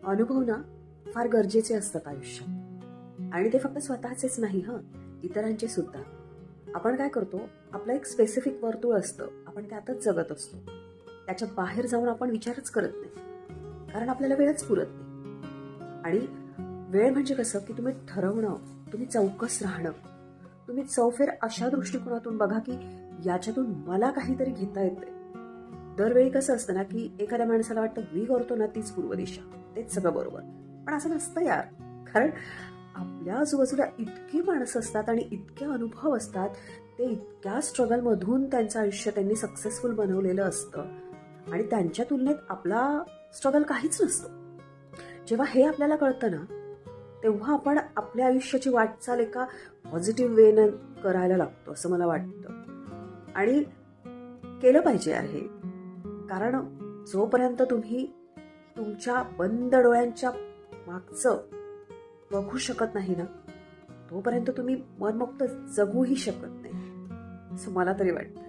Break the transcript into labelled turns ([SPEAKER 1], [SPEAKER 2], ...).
[SPEAKER 1] अनुभव ना फार गरजेचे असतात आयुष्यात, आणि ते फक्त स्वतःचेच नाही इतरांचे सुद्धा. आपण काय करतो, आपलं एक स्पेसिफिक वर्तुळ असतं, आपण त्यातच जगत असतो. त्याच्या बाहेर जाऊन आपण विचारच करत नाही, कारण आपल्याला वेळच पुरत नाही. आणि वेळ म्हणजे कसं की तुम्ही ठरवणं, तुम्ही चौकस राहणं, तुम्ही चौफेर अशा दृष्टिकोनातून बघा की याच्यातून मला काहीतरी घेता येतंय. दरवेळी कसं असतं ना की एखाद्या माणसाला वाटतं मी करतो ना तीच पूर्व दिशा, तेच सगळं बरोबर, पण असं नसतं यार. कारण आपल्या आजूबाजूला इतकी माणसं असतात आणि इतके अनुभव असतात, ते इतक्या स्ट्रगलमधून त्यांचं आयुष्य त्यांनी सक्सेसफुल बनवलेलं असतं, आणि त्यांच्या तुलनेत आपला स्ट्रगल काहीच नसतो. जेव्हा हे आपल्याला कळतं ना, तेव्हा आपण आपल्या आयुष्याची वाटचाल एका पॉझिटिव्ह वेनं करायला लागतो असं मला वाटतं. आणि केलं पाहिजे यार हे, कारण जोपर्यंत तुम्ही तुमच्या बंद डोळ्यांच्या मागचं बघू शकत नाही ना, तोपर्यंत तुम्ही मनमुक्त जगूही शकत नाही, असं मला तरी वाटतं.